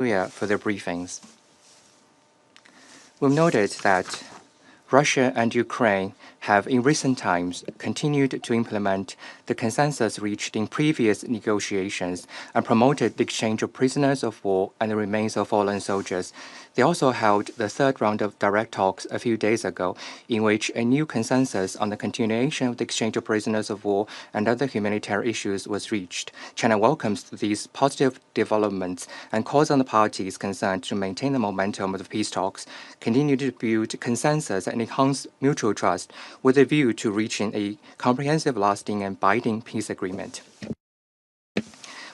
for their briefings. We've noted that Russia and Ukraine have in recent times continued to implement the consensus reached in previous negotiations and promoted the exchange of prisoners of war and the remains of fallen soldiers. They also held the third round of direct talks a few days ago, in which a new consensus on the continuation of the exchange of prisoners of war and other humanitarian issues was reached. China welcomes these positive developments and calls on the parties concerned to maintain the momentum of the peace talks, continue to build consensus and enhance mutual trust with a view to reaching a comprehensive, lasting, and binding peace agreement.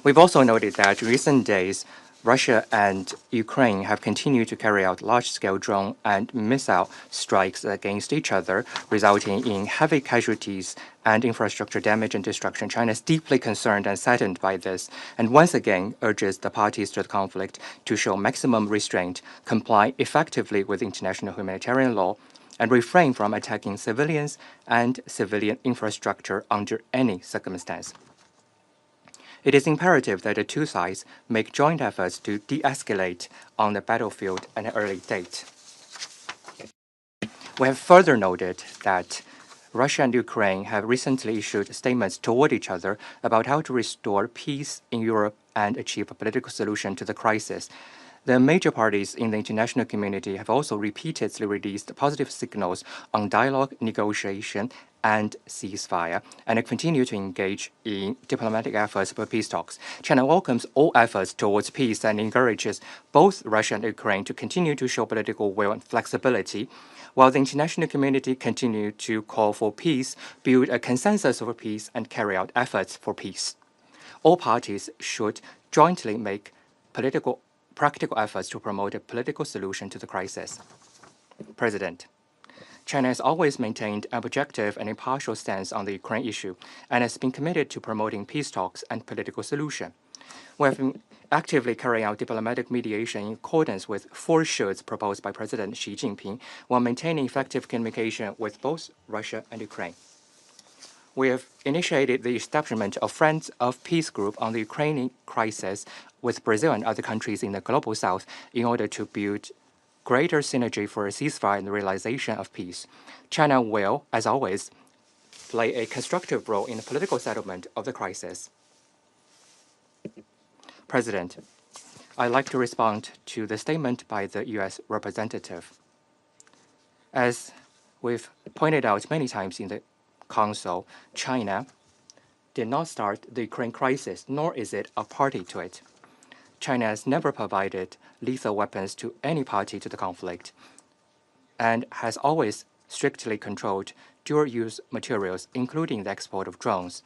We've also noted that in recent days, Russia and Ukraine have continued to carry out large-scale drone and missile strikes against each other, resulting in heavy casualties and infrastructure damage and destruction. China is deeply concerned and saddened by this, and once again urges the parties to the conflict to show maximum restraint, comply effectively with international humanitarian law, and refrain from attacking civilians and civilian infrastructure under any circumstance. It is imperative that the two sides make joint efforts to de-escalate on the battlefield at an early date. We have further noted that Russia and Ukraine have recently issued statements toward each other about how to restore peace in Europe and achieve a political solution to the crisis. The major parties in the international community have also repeatedly released positive signals on dialogue, negotiation, and ceasefire, and continue to engage in diplomatic efforts for peace talks. China welcomes all efforts towards peace and encourages both Russia and Ukraine to continue to show political will and flexibility, while the international community continue to call for peace, build a consensus over peace, and carry out efforts for peace. All parties should jointly make practical efforts to promote a political solution to the crisis. President, China has always maintained an objective and impartial stance on the Ukraine issue and has been committed to promoting peace talks and political solution. We have been actively carrying out diplomatic mediation in accordance with 4 shoulds proposed by President Xi Jinping while maintaining effective communication with both Russia and Ukraine. We have initiated the establishment of Friends of Peace Group on the Ukrainian crisis with Brazil and other countries in the Global South in order to build greater synergy for a ceasefire and the realization of peace. China will, as always, play a constructive role in the political settlement of the crisis. President, I'd like to respond to the statement by the U.S. representative. As we've pointed out many times in the Council, China did not start the Ukraine crisis, nor is it a party to it. China has never provided lethal weapons to any party to the conflict and has always strictly controlled dual-use materials, including the export of drones.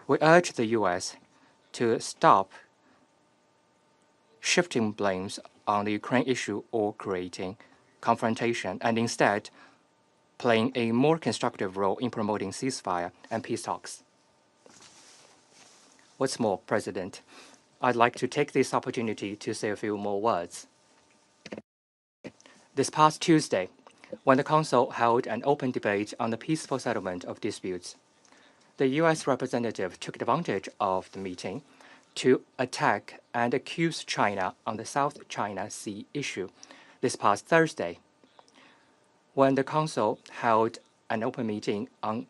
We urge the U.S. to stop shifting blames on the Ukraine issue or creating confrontation, and instead playing a more constructive role in promoting ceasefire and peace talks. What's more, President, I'd like to take this opportunity to say a few more words. This past Tuesday, when the Council held an open debate on the peaceful settlement of disputes, the U.S. representative took advantage of the meeting to attack and accuse China on the South China Sea issue. This past Thursday, when the Council held an open meeting on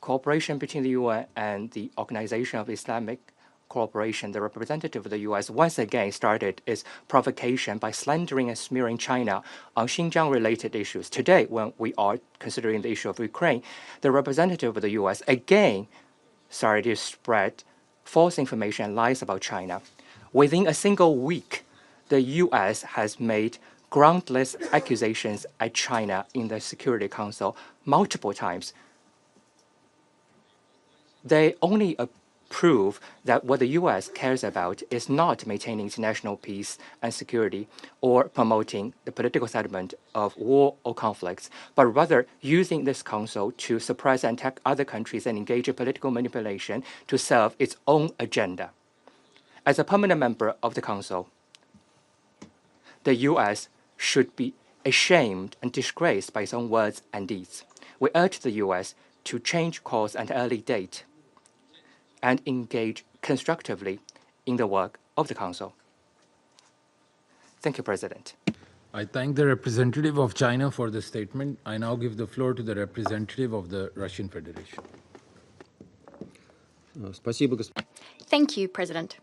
cooperation between the UN and the Organization of Islamic Cooperation, the representative of the U.S. once again started its provocation by slandering and smearing China on Xinjiang-related issues. Today, when we are considering the issue of Ukraine, the representative of the U.S. again started to spread false information and lies about China. Within a single week, the U.S. has made groundless accusations at China in the Security Council multiple times. They only prove that what the U.S. cares about is not maintaining international peace and security or promoting the political settlement of war or conflicts, but rather using this council to suppress and attack other countries and engage in political manipulation to serve its own agenda. As a permanent member of the council, the U.S. should be ashamed and disgraced by its own words and deeds. We urge the U.S. to change course at an early date and engage constructively in the work of the Council. Thank you, President. I thank the representative of China for the statement. I now give the floor to the representative of the Russian Federation. Thank you, President.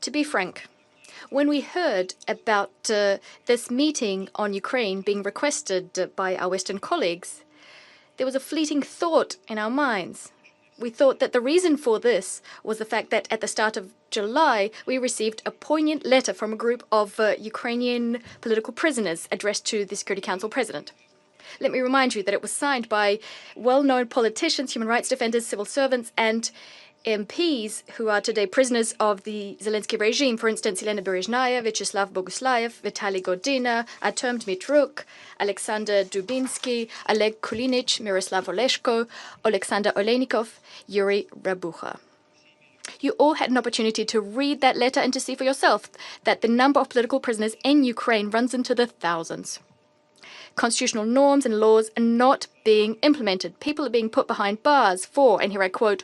To be frank, when we heard about this meeting on Ukraine being requested by our Western colleagues, there was a fleeting thought in our minds. We thought that the reason for this was the fact that at the start of July, we received a poignant letter from a group of Ukrainian political prisoners addressed to the Security Council President. Let me remind you that it was signed by well-known politicians, human rights defenders, civil servants, and MPs who are today prisoners of the Zelensky regime. For instance, Elena Berezhnaya, Vyacheslav Boguslayev, Vitaly Godina, Artem Dmitruk, Alexander Dubinsky, Oleg Kulinich, Miroslav Oleshko, Alexander Oleynikov, Yuri Rabucha. You all had an opportunity to read that letter and to see for yourself that the number of political prisoners in Ukraine runs into the thousands. Constitutional norms and laws are not being implemented. People are being put behind bars for, and here I quote,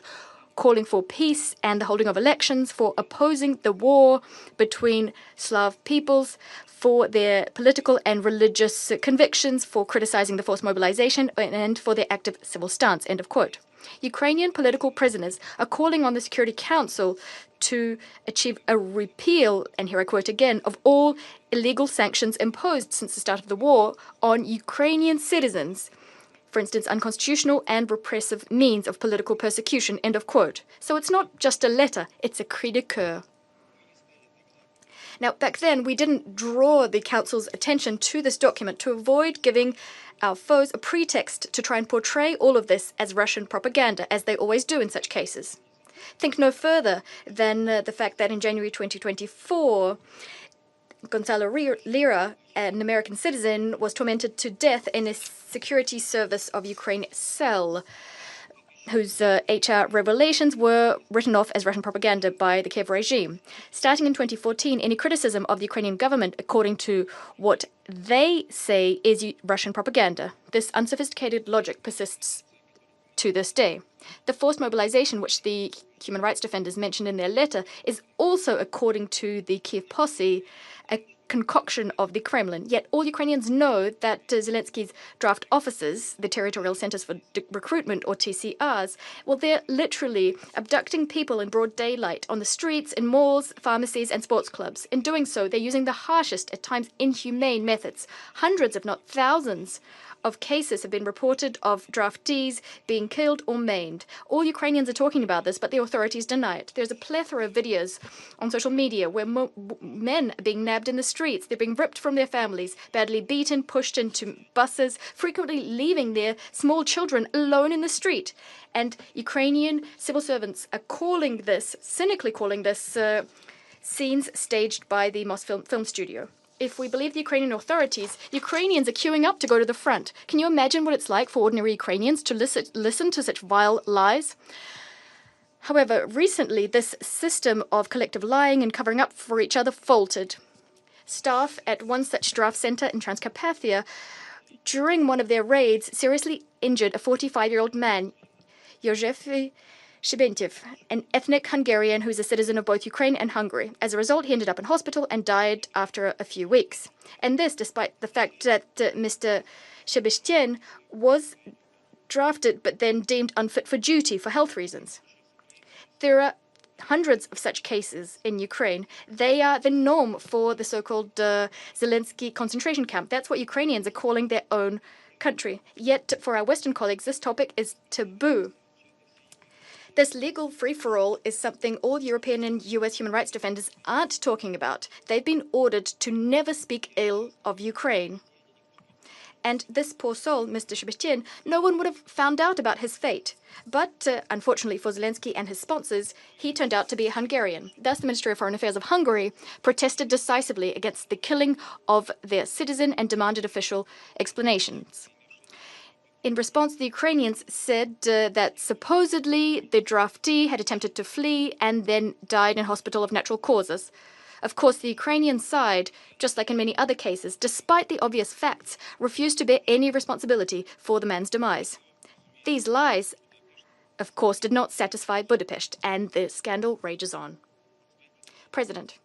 calling for peace and the holding of elections, for opposing the war between Slav peoples, for their political and religious convictions, for criticizing the forced mobilization, and for their active civil stance, end of quote. Ukrainian political prisoners are calling on the Security Council to achieve a repeal, and here I quote again, of all illegal sanctions imposed since the start of the war on Ukrainian citizens. For instance, unconstitutional and repressive means of political persecution, end of quote. So it's not just a letter, it's a cri de coeur. Now, back then, we didn't draw the Council's attention to this document to avoid giving our foes a pretext to try and portray all of this as Russian propaganda, as they always do in such cases. Think no further than the fact that in January 2024, Gonzalo Lira, an American citizen, was tormented to death in a security service of Ukraine cell, whose HR revelations were written off as Russian propaganda by the Kiev regime. Starting in 2014, any criticism of the Ukrainian government, according to what they say is Russian propaganda. This unsophisticated logic persists to this day. The forced mobilization, which the human rights defenders mentioned in their letter, is also, according to the Kiev posse, a concoction of the Kremlin. Yet all Ukrainians know that Zelensky's draft officers, the Territorial Centers for Recruitment, or TCRs, well, they're literally abducting people in broad daylight on the streets, in malls, pharmacies, and sports clubs. In doing so, they're using the harshest, at times inhumane methods. Hundreds, if not thousands, of cases have been reported of draftees being killed or maimed. All Ukrainians are talking about this, but the authorities deny it. There's a plethora of videos on social media where men are being nabbed in the streets. They're being ripped from their families, badly beaten, pushed into buses, frequently leaving their small children alone in the street. And Ukrainian civil servants are calling this, cynically calling this, scenes staged by the Moscow film studio. If we believe the Ukrainian authorities, Ukrainians are queuing up to go to the front. Can you imagine what it's like for ordinary Ukrainians to listen to such vile lies? However, recently, this system of collective lying and covering up for each other faltered. Staff at one such draft center in Transcarpathia, during one of their raids, seriously injured a 45-year-old man, József Shibentiev, an ethnic Hungarian who's a citizen of both Ukraine and Hungary. As a result, he ended up in hospital and died after a few weeks. And this despite the fact that Mr. Shibestien was drafted but then deemed unfit for duty for health reasons. There are hundreds of such cases in Ukraine. They are the norm for the so-called Zelensky concentration camp. That's what Ukrainians are calling their own country. Yet, for our Western colleagues, this topic is taboo. This legal free-for-all is something all European and US human rights defenders aren't talking about. They've been ordered to never speak ill of Ukraine. And this poor soul, Mr. Shibestien, no one would have found out about his fate. But, unfortunately for Zelensky and his sponsors, he turned out to be a Hungarian. Thus, the Ministry of Foreign Affairs of Hungary protested decisively against the killing of their citizen and demanded official explanations. In response, the Ukrainians said that supposedly the draftee had attempted to flee and then died in hospital of natural causes. Of course, the Ukrainian side, just like in many other cases, despite the obvious facts, refused to bear any responsibility for the man's demise. These lies, of course, did not satisfy Budapest, and the scandal rages on. President,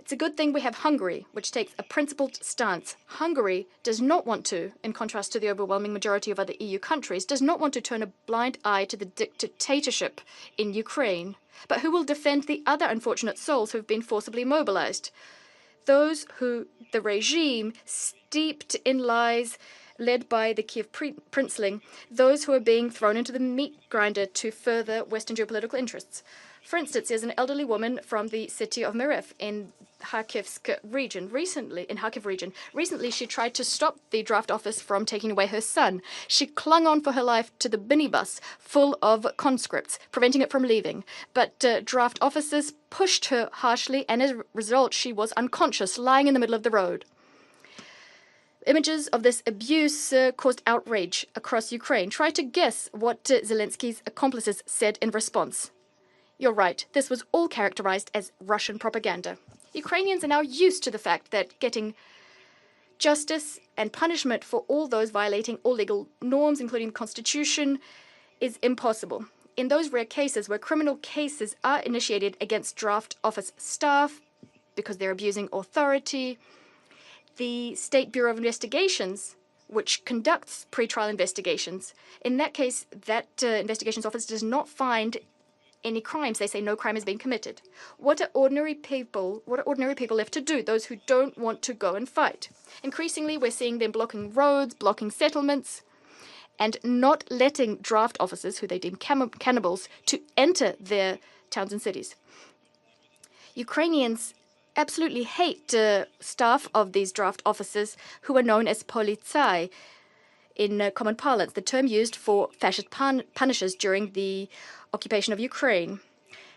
It's a good thing we have Hungary, which takes a principled stance. Hungary does not want to, in contrast to the overwhelming majority of other EU countries, does not want to turn a blind eye to the dictatorship in Ukraine, but who will defend the other unfortunate souls who have been forcibly mobilized. Those who the regime, steeped in lies, led by the Kiev princeling, those who are being thrown into the meat grinder to further Western geopolitical interests. For instance, there's an elderly woman from the city of Myriv in Kharkiv region. Recently, she tried to stop the draft office from taking away her son. She clung on for her life to the minibus full of conscripts, preventing it from leaving. But draft officers pushed her harshly, and as a result, she was unconscious, lying in the middle of the road. Images of this abuse caused outrage across Ukraine. Try to guess what Zelensky's accomplices said in response. You're right, this was all characterized as Russian propaganda. Ukrainians are now used to the fact that getting justice and punishment for all those violating all legal norms, including the Constitution, is impossible. In those rare cases where criminal cases are initiated against draft office staff because they're abusing authority, the State Bureau of Investigations, which conducts pre-trial investigations, in that case, that investigations office does not find any crimes. They say no crime has been committed. What are ordinary people left to do, those who don't want to go and fight? Increasingly, we're seeing them blocking roads, blocking settlements, and not letting draft officers, who they deem cannibals, to enter their towns and cities. Ukrainians absolutely hate staff of these draft officers who are known as politsai in common parlance, the term used for fascist punishers during the occupation of Ukraine.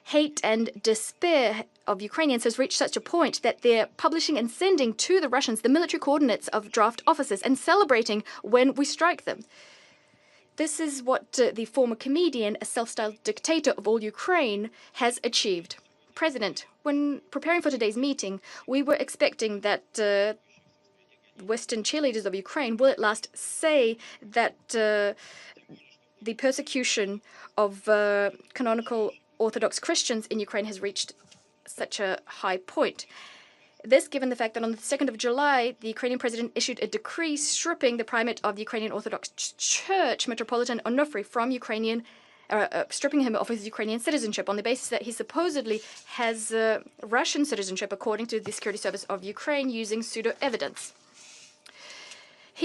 Hate and despair of Ukrainians has reached such a point that they're publishing and sending to the Russians the military coordinates of draft officers and celebrating when we strike them. This is what the former comedian, a self-styled dictator of all Ukraine, has achieved. President, when preparing for today's meeting, we were expecting that Western cheerleaders of Ukraine will at last say that the persecution of canonical Orthodox Christians in Ukraine has reached such a high point. This, given the fact that on the 2nd of July, the Ukrainian president issued a decree stripping the primate of the Ukrainian Orthodox Church, Metropolitan Onufry, from stripping him of his Ukrainian citizenship on the basis that he supposedly has Russian citizenship, according to the Security Service of Ukraine, using pseudo-evidence.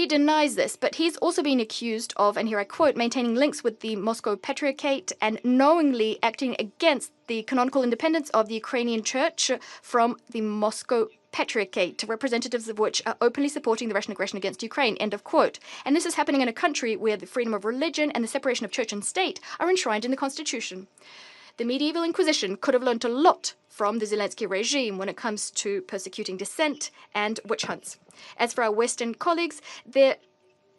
He denies this, but he's also being accused of, and here I quote, maintaining links with the Moscow Patriarchate and knowingly acting against the canonical independence of the Ukrainian Church from the Moscow Patriarchate, representatives of which are openly supporting the Russian aggression against Ukraine, end of quote. And this is happening in a country where the freedom of religion and the separation of church and state are enshrined in the Constitution. The medieval Inquisition could have learned a lot from the Zelensky regime when it comes to persecuting dissent and witch hunts. As for our Western colleagues, they're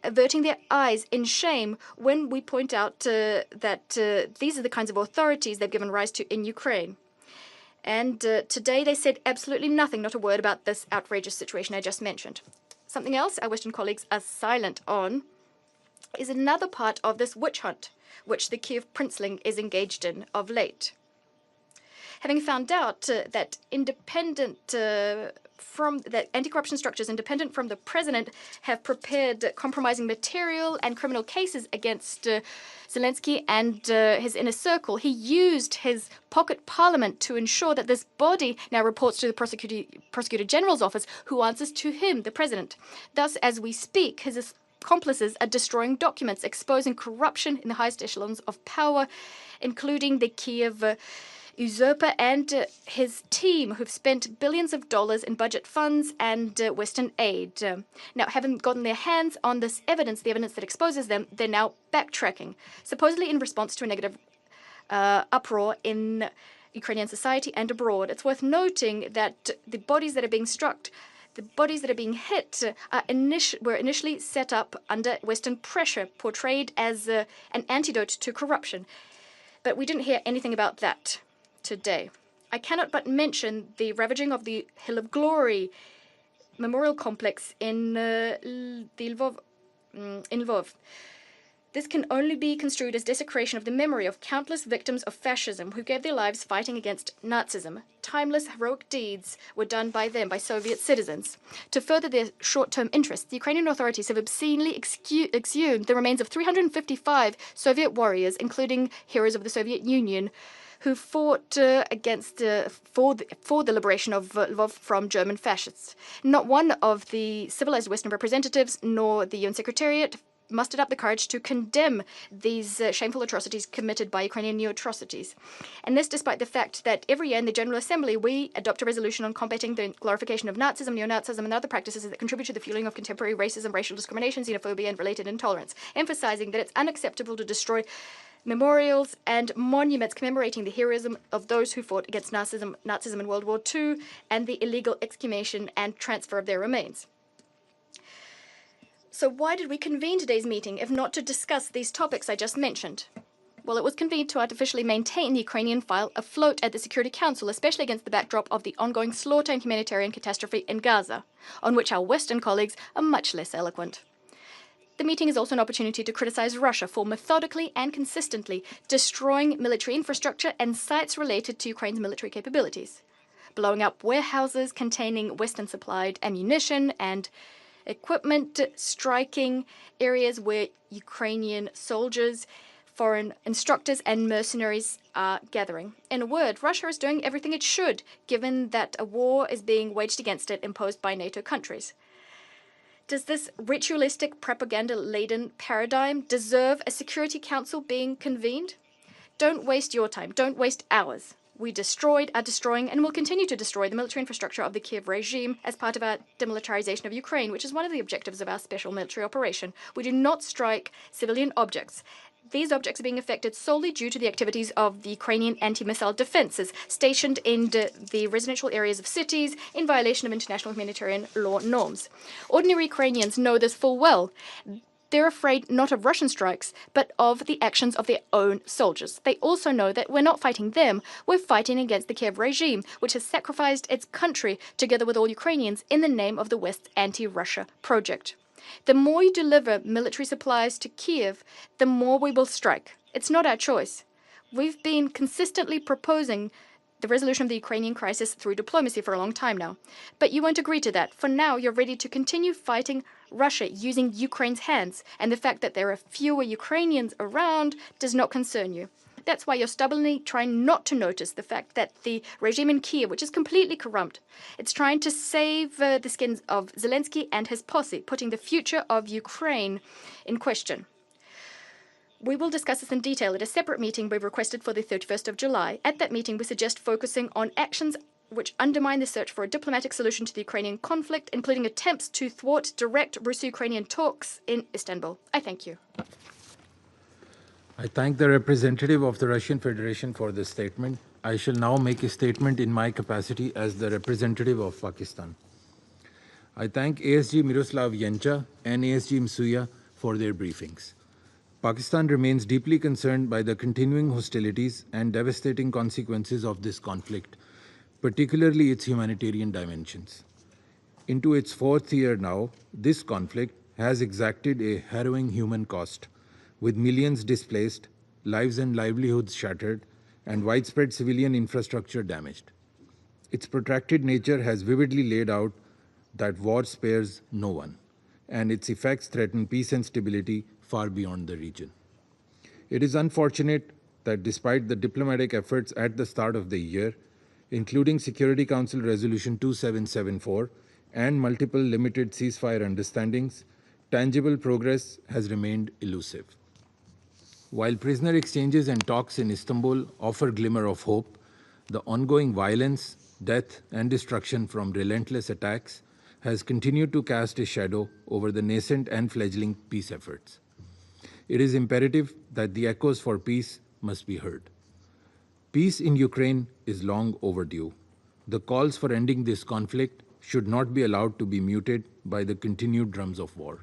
averting their eyes in shame when we point out that these are the kinds of authorities they've given rise to in Ukraine. And today they said absolutely nothing, not a word about this outrageous situation I just mentioned. Something else our Western colleagues are silent on is another part of this witch hunt, which the Kiev princeling is engaged in of late. Having found out that anti-corruption structures independent from the president have prepared compromising material and criminal cases against Zelensky and his inner circle, he used his pocket parliament to ensure that this body now reports to the Prosecutor General's office, who answers to him, the president. Thus, as we speak, his accomplices are destroying documents exposing corruption in the highest echelons of power, including the Kiev usurper and his team, who've spent billions of dollars in budget funds and Western aid. Now, having gotten their hands on this evidence, the evidence that exposes them, they're now backtracking, supposedly in response to a negative uproar in Ukrainian society and abroad. It's worth noting that the bodies that are being struck, the bodies that are being hit, were initially set up under Western pressure, portrayed as an antidote to corruption. But we didn't hear anything about that today. I cannot but mention the ravaging of the Hill of Glory memorial complex in Lvov. This can only be construed as desecration of the memory of countless victims of fascism who gave their lives fighting against Nazism. Timeless heroic deeds were done by them, by Soviet citizens. To further their short-term interests, the Ukrainian authorities have obscenely exhumed the remains of 355 Soviet warriors, including heroes of the Soviet Union, who fought for the liberation of Lvov from German fascists. Not one of the civilized Western representatives nor the UN Secretariat mustered up the courage to condemn these shameful atrocities committed by Ukrainian neo-atrocities. And this despite the fact that every year in the General Assembly we adopt a resolution on combating the glorification of Nazism, neo-Nazism and other practices that contribute to the fueling of contemporary racism, racial discrimination, xenophobia and related intolerance, emphasizing that it's unacceptable to destroy memorials and monuments commemorating the heroism of those who fought against Nazism in World War II and the illegal exhumation and transfer of their remains. So why did we convene today's meeting if not to discuss these topics I just mentioned? Well, it was convened to artificially maintain the Ukrainian file afloat at the Security Council, especially against the backdrop of the ongoing slaughter and humanitarian catastrophe in Gaza, on which our Western colleagues are much less eloquent. The meeting is also an opportunity to criticize Russia for methodically and consistently destroying military infrastructure and sites related to Ukraine's military capabilities, blowing up warehouses containing Western-supplied ammunition and equipment, striking areas where Ukrainian soldiers, foreign instructors and mercenaries are gathering. In a word, Russia is doing everything it should, given that a war is being waged against it imposed by NATO countries. Does this ritualistic, propaganda-laden paradigm deserve a Security Council being convened? Don't waste your time. Don't waste ours. We destroyed, are destroying, and will continue to destroy the military infrastructure of the Kiev regime as part of our demilitarization of Ukraine, which is one of the objectives of our special military operation. We do not strike civilian objects. These objects are being affected solely due to the activities of the Ukrainian anti-missile defenses stationed in the residential areas of cities in violation of international humanitarian law norms. Ordinary Ukrainians know this full well. They're afraid not of Russian strikes, but of the actions of their own soldiers. They also know that we're not fighting them, we're fighting against the Kiev regime, which has sacrificed its country, together with all Ukrainians, in the name of the West's anti-Russia project. The more you deliver military supplies to Kiev, the more we will strike. It's not our choice. We've been consistently proposing the resolution of the Ukrainian crisis through diplomacy for a long time now. But you won't agree to that. For now, you're ready to continue fighting Russia using Ukraine's hands, and the fact that there are fewer Ukrainians around does not concern you. That's why you're stubbornly trying not to notice the fact that the regime in Kiev, which is completely corrupt, it's trying to save the skins of Zelensky and his posse, putting the future of Ukraine in question. We will discuss this in detail at a separate meeting we've requested for the 31st of July. At that meeting, we suggest focusing on actions which undermine the search for a diplomatic solution to the Ukrainian conflict, including attempts to thwart direct Russo-Ukrainian talks in Istanbul. I thank you. I thank the representative of the Russian Federation for this statement. I shall now make a statement in my capacity as the representative of Pakistan. I thank ASG Miroslav Yencha and ASG Msuya for their briefings. Pakistan remains deeply concerned by the continuing hostilities and devastating consequences of this conflict, particularly its humanitarian dimensions. Into its fourth year now, this conflict has exacted a harrowing human cost, with millions displaced, lives and livelihoods shattered, and widespread civilian infrastructure damaged. Its protracted nature has vividly laid out that war spares no one, and its effects threaten peace and stability far beyond the region. It is unfortunate that despite the diplomatic efforts at the start of the year, including Security Council Resolution 2774 and multiple limited ceasefire understandings, tangible progress has remained elusive. While prisoner exchanges and talks in Istanbul offer glimmer of hope, the ongoing violence, death, and destruction from relentless attacks has continued to cast a shadow over the nascent and fledgling peace efforts. It is imperative that the echoes for peace must be heard. Peace in Ukraine is long overdue. The calls for ending this conflict should not be allowed to be muted by the continued drums of war.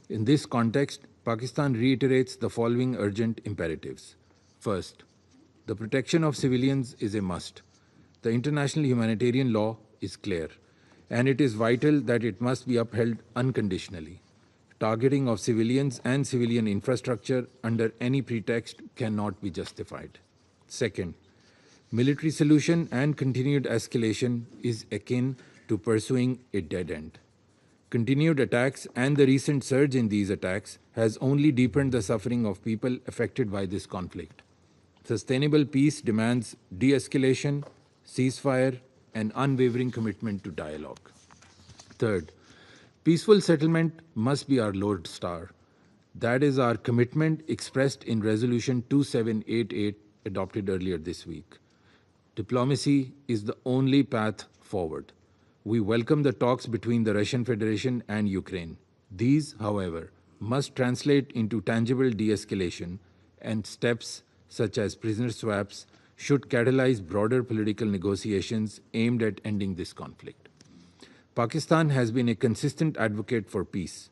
In this context, Pakistan reiterates the following urgent imperatives. First, the protection of civilians is a must. The international humanitarian law is clear, and it is vital that it must be upheld unconditionally. targeting of civilians and civilian infrastructure under any pretext cannot be justified. Second, military solution and continued escalation is akin to pursuing a dead end. Continued attacks and the recent surge in these attacks has only deepened the suffering of people affected by this conflict. Sustainable peace demands de-escalation, ceasefire, and unwavering commitment to dialogue. Third, peaceful settlement must be our Lord Star. That is our commitment expressed in Resolution 2788 adopted earlier this week. Diplomacy is the only path forward. We welcome the talks between the Russian Federation and Ukraine. These, however, must translate into tangible de-escalation, and steps such as prisoner swaps should catalyze broader political negotiations aimed at ending this conflict. Pakistan has been a consistent advocate for peace.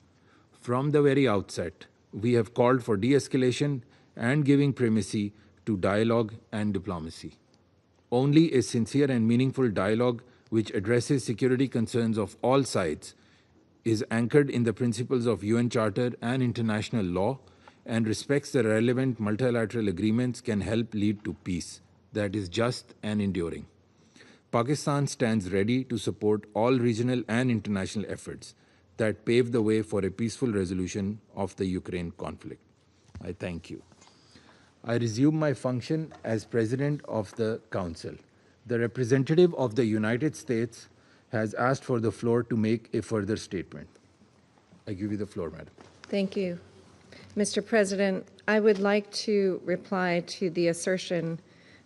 From the very outset, we have called for de-escalation and giving primacy to dialogue and diplomacy. Only a sincere and meaningful dialogue which addresses security concerns of all sides is anchored in the principles of UN Charter and international law and respects the relevant multilateral agreements can help lead to peace that is just and enduring. Pakistan stands ready to support all regional and international efforts that pave the way for a peaceful resolution of the Ukraine conflict. I thank you. I resume my function as President of the Council. The representative of the United States has asked for the floor to make a further statement. I give you the floor, Madam. Thank you. Mr. President, I would like to reply to the assertion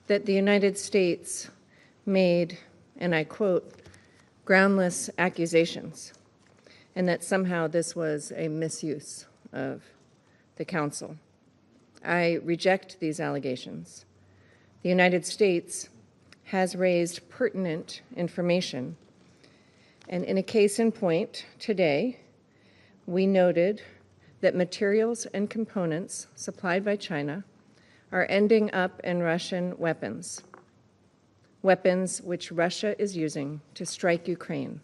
that the United States made, and I quote, groundless accusations, and that somehow this was a misuse of the Council. I reject these allegations. The United States has raised pertinent information, and in a case in point today, we noted that materials and components supplied by China are ending up in Russian weapons, weapons which Russia is using to strike Ukraine,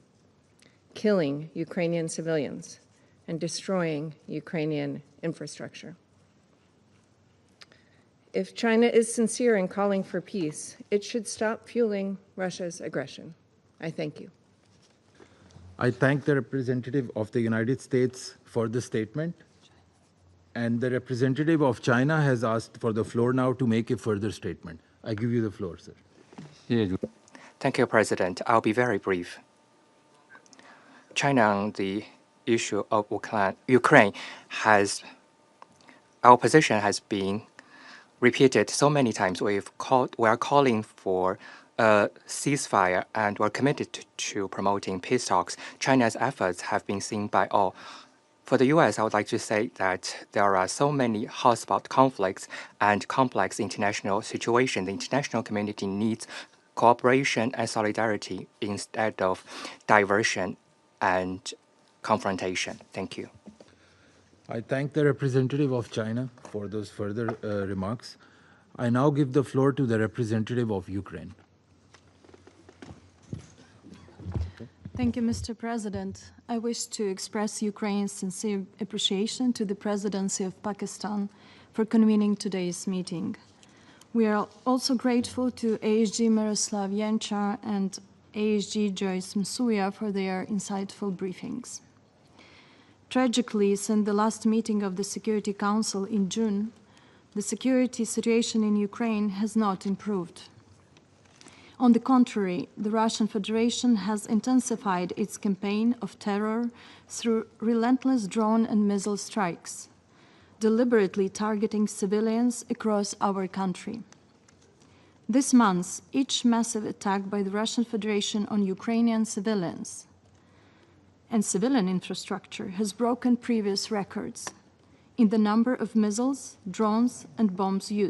killing Ukrainian civilians, and destroying Ukrainian infrastructure. If China is sincere in calling for peace, it should stop fueling Russia's aggression. I thank you. I thank the representative of the United States for the statement, and the representative of China has asked for the floor now to make a further statement. I give you the floor, sir. Thank you, President. I'll be very brief. China on the issue of Ukraine our position has been repeated so many times. We are calling for a ceasefire, and we're committed to promoting peace talks. China's efforts have been seen by all. For the U.S., I would like to say that there are so many hotspot conflicts and complex international situations. The international community needs cooperation and solidarity instead of diversion and confrontation. Thank you. I thank the representative of China for those further remarks. I now give the floor to the representative of Ukraine. Thank you, Mr. President. I wish to express Ukraine's sincere appreciation to the Presidency of Pakistan for convening today's meeting. We are also grateful to ASG Miroslav Yanchar and ASG Joyce Msuya for their insightful briefings. Tragically, since the last meeting of the Security Council in June, the security situation in Ukraine has not improved. On the contrary, the Russian Federation has intensified its campaign of terror through relentless drone and missile strikes, deliberately targeting civilians across our country. This month, each massive attack by the Russian Federation on Ukrainian civilians and civilian infrastructure has broken previous records in the number of missiles, drones, and bombs used.